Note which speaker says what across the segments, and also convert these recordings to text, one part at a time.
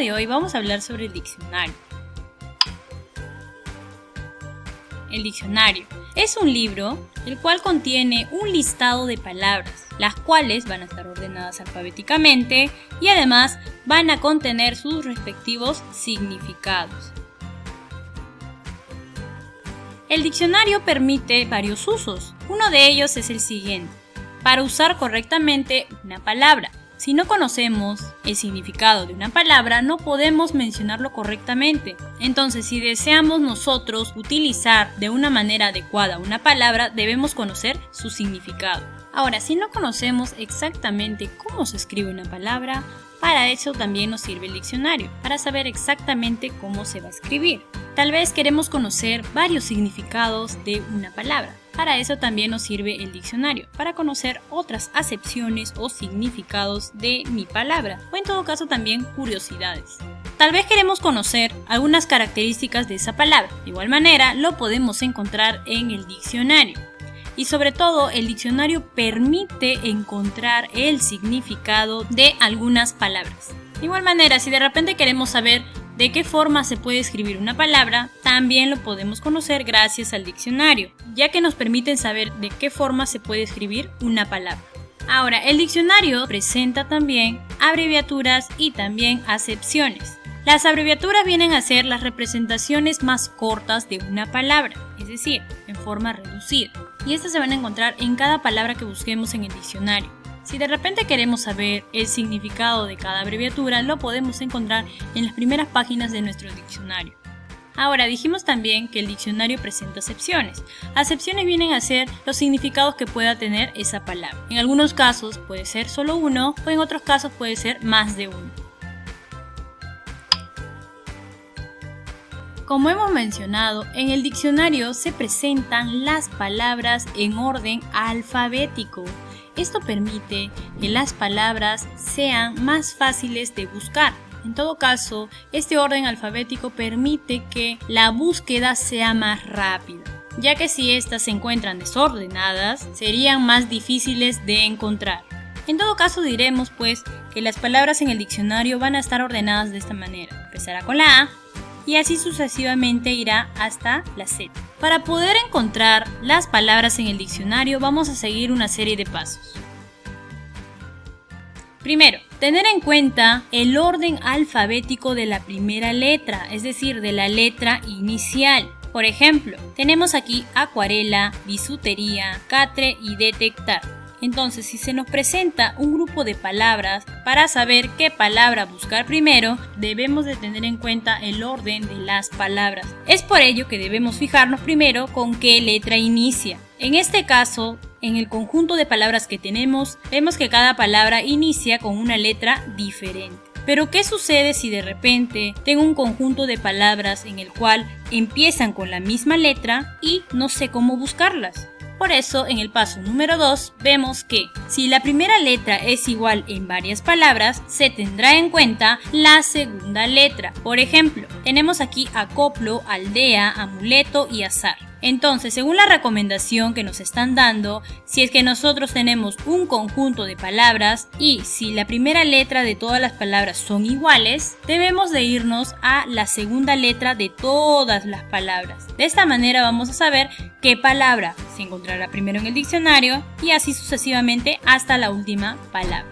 Speaker 1: de hoy vamos a hablar sobre el diccionario. El diccionario es un libro el cual contiene un listado de palabras, las cuales van a estar ordenadas alfabéticamente y además van a contener sus respectivos significados. El diccionario permite varios usos. Uno de ellos es el siguiente: para usar correctamente una palabra. Si no conocemos el significado de una palabra, no podemos mencionarlo correctamente. Entonces, si deseamos nosotros utilizar de una manera adecuada una palabra, debemos conocer su significado. Ahora, si no conocemos exactamente cómo se escribe una palabra, para eso también nos sirve el diccionario, para saber exactamente cómo se va a escribir. Tal vez queremos conocer varios significados de una palabra. Para eso también nos sirve el diccionario, para conocer otras acepciones o significados de mi palabra, o en todo caso también curiosidades. Tal vez queremos conocer algunas características de esa palabra. De igual manera, lo podemos encontrar en el diccionario. Y sobre todo, el diccionario permite encontrar el significado de algunas palabras. De igual manera, si de repente queremos saber de qué forma se puede escribir una palabra, también lo podemos conocer gracias al diccionario, ya que nos permiten saber de qué forma se puede escribir una palabra. Ahora, el diccionario presenta también abreviaturas y también acepciones. Las abreviaturas vienen a ser las representaciones más cortas de una palabra, es decir, en forma reducida. Y estas se van a encontrar en cada palabra que busquemos en el diccionario. Si de repente queremos saber el significado de cada abreviatura, lo podemos encontrar en las primeras páginas de nuestro diccionario. Ahora, dijimos también que el diccionario presenta acepciones. Acepciones vienen a ser los significados que pueda tener esa palabra. En algunos casos puede ser solo uno, o en otros casos puede ser más de uno. Como hemos mencionado, en el diccionario se presentan las palabras en orden alfabético. Esto permite que las palabras sean más fáciles de buscar. En todo caso, este orden alfabético permite que la búsqueda sea más rápida, ya que si estas se encuentran desordenadas, serían más difíciles de encontrar. En todo caso, diremos pues que las palabras en el diccionario van a estar ordenadas de esta manera. Empezará con la A y así sucesivamente irá hasta la Z. Para poder encontrar las palabras en el diccionario vamos a seguir una serie de pasos. Primero, tener en cuenta el orden alfabético de la primera letra, es decir, de la letra inicial. Por ejemplo, tenemos aquí acuarela, bisutería, catre y detectar. Entonces, si se nos presenta un grupo de palabras, para saber qué palabra buscar primero, debemos de tener en cuenta el orden de las palabras. Es por ello que debemos fijarnos primero con qué letra inicia. En este caso, en el conjunto de palabras que tenemos, vemos que cada palabra inicia con una letra diferente. Pero ¿qué sucede si de repente tengo un conjunto de palabras en el cual empiezan con la misma letra y no sé cómo buscarlas? Por eso, en el paso número 2, vemos que si la primera letra es igual en varias palabras, se tendrá en cuenta la segunda letra. Por ejemplo, tenemos aquí acoplo, aldea, amuleto y azar. Entonces, según la recomendación que nos están dando, si es que nosotros tenemos un conjunto de palabras y si la primera letra de todas las palabras son iguales, debemos de irnos a la segunda letra de todas las palabras. De esta manera vamos a saber qué palabra se encontrará primero en el diccionario y así sucesivamente hasta la última palabra.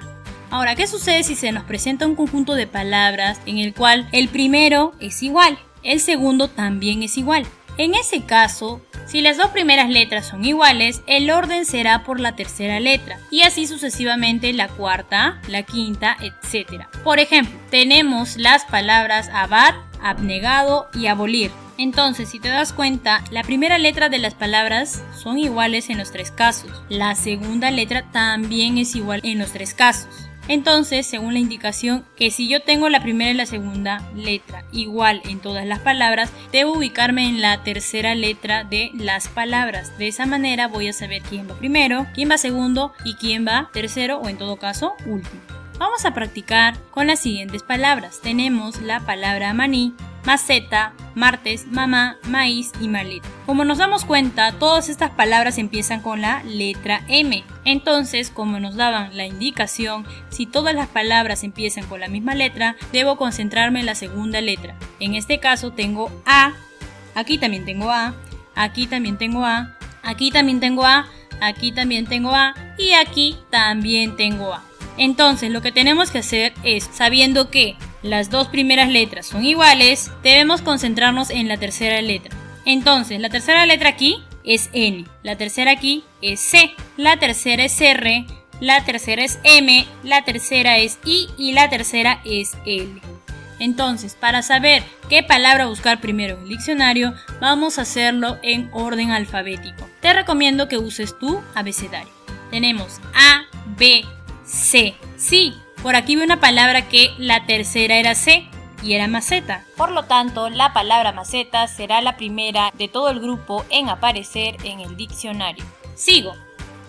Speaker 1: Ahora, ¿qué sucede si se nos presenta un conjunto de palabras en el cual el primero es igual, el segundo también es igual? En ese caso, si las dos primeras letras son iguales, el orden será por la tercera letra y así sucesivamente la cuarta, la quinta, etc. Por ejemplo, tenemos las palabras abat, abnegado y abolir. Entonces, si te das cuenta, la primera letra de las palabras son iguales en los tres casos. La segunda letra también es igual en los tres casos. Entonces, según la indicación, que si yo tengo la primera y la segunda letra igual en todas las palabras, debo ubicarme en la tercera letra de las palabras. De esa manera voy a saber quién va primero, quién va segundo y quién va tercero o en todo caso último. Vamos a practicar con las siguientes palabras. Tenemos la palabra maní, maceta, martes, mamá, maíz y maleta. Como nos damos cuenta, todas estas palabras empiezan con la letra M. Entonces, como nos daban la indicación, si todas las palabras empiezan con la misma letra, debo concentrarme en la segunda letra. En este caso tengo A, aquí también tengo A, aquí también tengo A, aquí también tengo A, aquí también tengo A y aquí también tengo A. Entonces lo que tenemos que hacer es, sabiendo que las dos primeras letras son iguales, debemos concentrarnos en la tercera letra. Entonces la tercera letra aquí es N, la tercera aquí es C, la tercera es R, la tercera es M, la tercera es I y la tercera es L. Entonces, para saber qué palabra buscar primero en el diccionario, vamos a hacerlo en orden alfabético. Te recomiendo que uses tu abecedario. Tenemos A, B, C. Sí, por aquí vi una palabra que la tercera era C y era maceta. Por lo tanto, la palabra maceta será la primera de todo el grupo en aparecer en el diccionario. Sigo.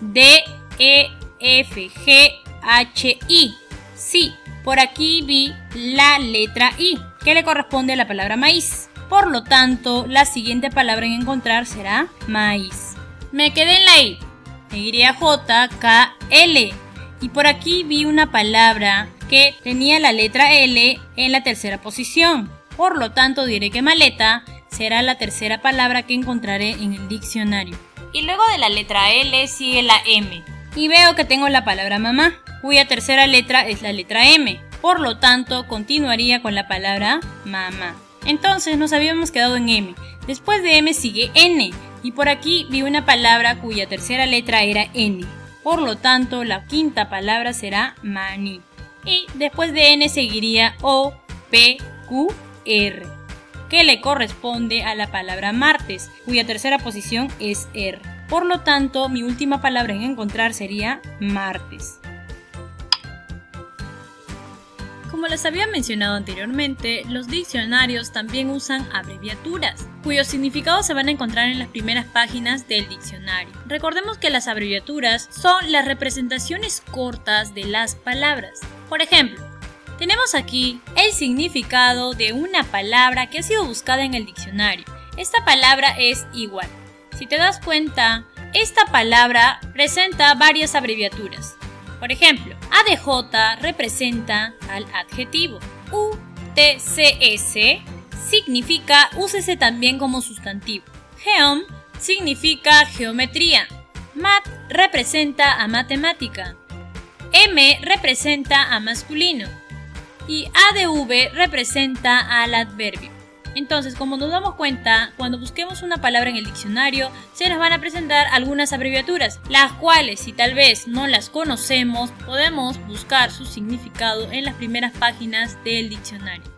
Speaker 1: D, E, F, G, H, I. Sí, por aquí vi la letra I, que le corresponde a la palabra maíz. Por lo tanto, la siguiente palabra en encontrar será maíz. Me quedé en la I. Y, J, K, L. Y por aquí vi una palabra que tenía la letra L en la tercera posición. Por lo tanto, diré que maleta será la tercera palabra que encontraré en el diccionario. Y luego de la letra L sigue la M. Y veo que tengo la palabra mamá, cuya tercera letra es la letra M. Por lo tanto, continuaría con la palabra mamá. Entonces nos habíamos quedado en M. Después de M sigue N. Y por aquí vi una palabra cuya tercera letra era N. Por lo tanto, la quinta palabra será maní. Y después de N seguiría O, P, Q, R, que le corresponde a la palabra martes, cuya tercera posición es R. Por lo tanto, mi última palabra en encontrar sería martes. Como les había mencionado anteriormente, los diccionarios también usan abreviaturas, cuyos significados se van a encontrar en las primeras páginas del diccionario. Recordemos que las abreviaturas son las representaciones cortas de las palabras. Por ejemplo, tenemos aquí el significado de una palabra que ha sido buscada en el diccionario. Esta palabra es igual. Si te das cuenta, esta palabra presenta varias abreviaturas. Por ejemplo, ADJ representa al adjetivo. UTCS significa úsese también como sustantivo. Geom significa geometría. Mat representa a matemática. M representa a masculino. Y ADV representa al adverbio. Entonces, como nos damos cuenta, cuando busquemos una palabra en el diccionario, se nos van a presentar algunas abreviaturas, las cuales, si tal vez no las conocemos, podemos buscar su significado en las primeras páginas del diccionario.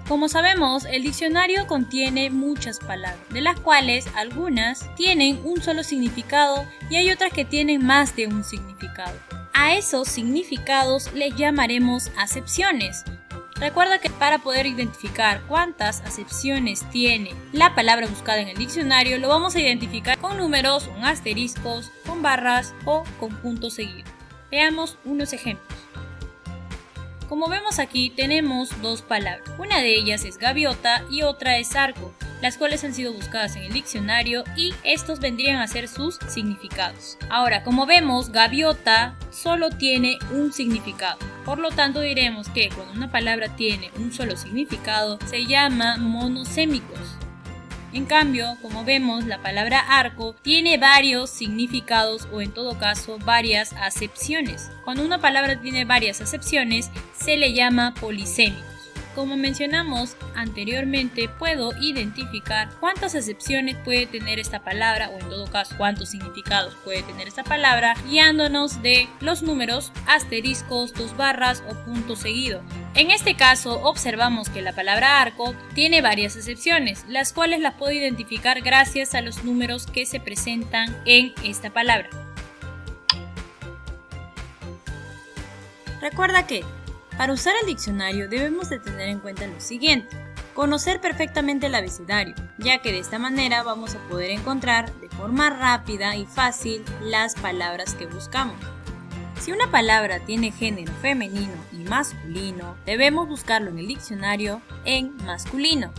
Speaker 1: Como sabemos, el diccionario contiene muchas palabras, de las cuales algunas tienen un solo significado y hay otras que tienen más de un significado. A esos significados les llamaremos acepciones. Recuerda que para poder identificar cuántas acepciones tiene la palabra buscada en el diccionario, lo vamos a identificar con números, con asteriscos, con barras o con puntos seguidos. Veamos unos ejemplos. Como vemos aquí, tenemos dos palabras. Una de ellas es gaviota y otra es arco, las cuales han sido buscadas en el diccionario y estos vendrían a ser sus significados. Ahora, como vemos, gaviota solo tiene un significado. Por lo tanto, diremos que cuando una palabra tiene un solo significado, se llama monosémicos. En cambio, como vemos, la palabra arco tiene varios significados o en todo caso varias acepciones. Cuando una palabra tiene varias acepciones, se le llama polisémicos. Como mencionamos anteriormente, puedo identificar cuántas acepciones puede tener esta palabra o en todo caso cuántos significados puede tener esta palabra guiándonos de los números, asteriscos, dos barras o punto seguido. En este caso observamos que la palabra arco tiene varias acepciones, las cuales las puedo identificar gracias a los números que se presentan en esta palabra. Recuerda que para usar el diccionario debemos de tener en cuenta lo siguiente: conocer perfectamente el abecedario, ya que de esta manera vamos a poder encontrar de forma rápida y fácil las palabras que buscamos. Si una palabra tiene género femenino y masculino, debemos buscarlo en el diccionario en masculino.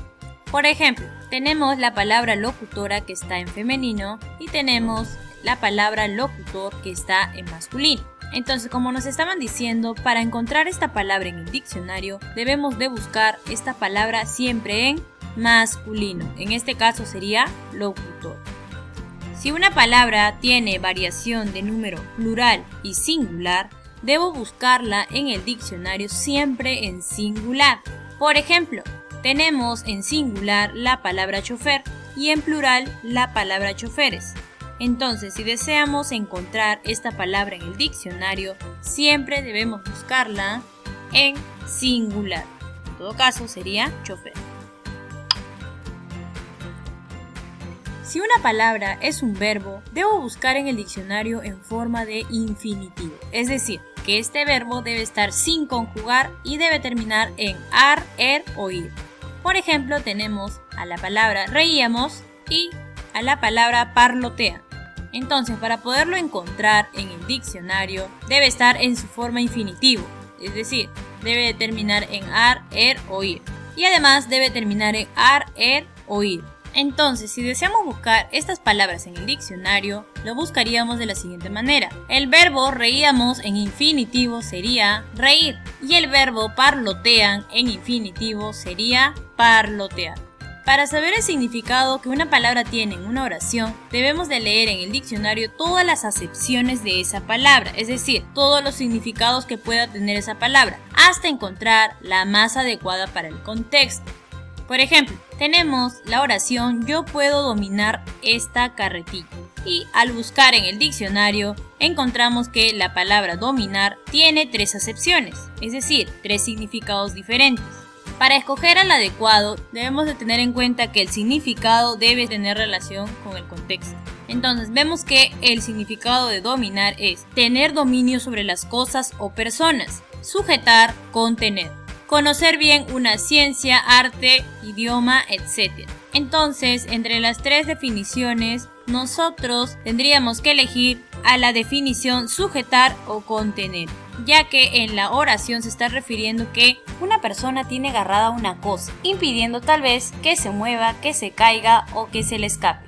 Speaker 1: Por ejemplo, tenemos la palabra locutora que está en femenino y tenemos la palabra locutor que está en masculino. Entonces, como nos estaban diciendo, para encontrar esta palabra en el diccionario debemos de buscar esta palabra siempre en masculino. En este caso sería locutor. Si una palabra tiene variación de número plural y singular, debo buscarla en el diccionario siempre en singular. Por ejemplo, tenemos en singular la palabra chofer y en plural la palabra choferes. Entonces, si deseamos encontrar esta palabra en el diccionario, siempre debemos buscarla en singular. En todo caso, sería chofer. Si una palabra es un verbo, debo buscar en el diccionario en forma de infinitivo. Es decir, que este verbo debe estar sin conjugar y debe terminar en ar, er o ir. Por ejemplo, tenemos a la palabra reíamos y a la palabra parlotea. Entonces, para poderlo encontrar en el diccionario, debe estar en su forma infinitivo. Es decir, debe terminar en ar, er o ir. Y además debe terminar en ar, er o ir. Entonces, si deseamos buscar estas palabras en el diccionario, lo buscaríamos de la siguiente manera. El verbo reíamos en infinitivo sería reír y el verbo parlotean en infinitivo sería parlotear. Para saber el significado que una palabra tiene en una oración, debemos de leer en el diccionario todas las acepciones de esa palabra, es decir, todos los significados que pueda tener esa palabra, hasta encontrar la más adecuada para el contexto. Por ejemplo, tenemos la oración yo puedo dominar esta carretilla. Y al buscar en el diccionario, encontramos que la palabra dominar tiene 3 acepciones, es decir, 3 significados diferentes. Para escoger al adecuado, debemos de tener en cuenta que el significado debe tener relación con el contexto. Entonces, vemos que el significado de dominar es tener dominio sobre las cosas o personas, sujetar, contener. Conocer bien una ciencia, arte, idioma, etc. Entonces, entre las 3 definiciones, nosotros tendríamos que elegir a la definición sujetar o contener, ya que en la oración se está refiriendo que una persona tiene agarrada una cosa, impidiendo tal vez que se mueva, que se caiga o que se le escape.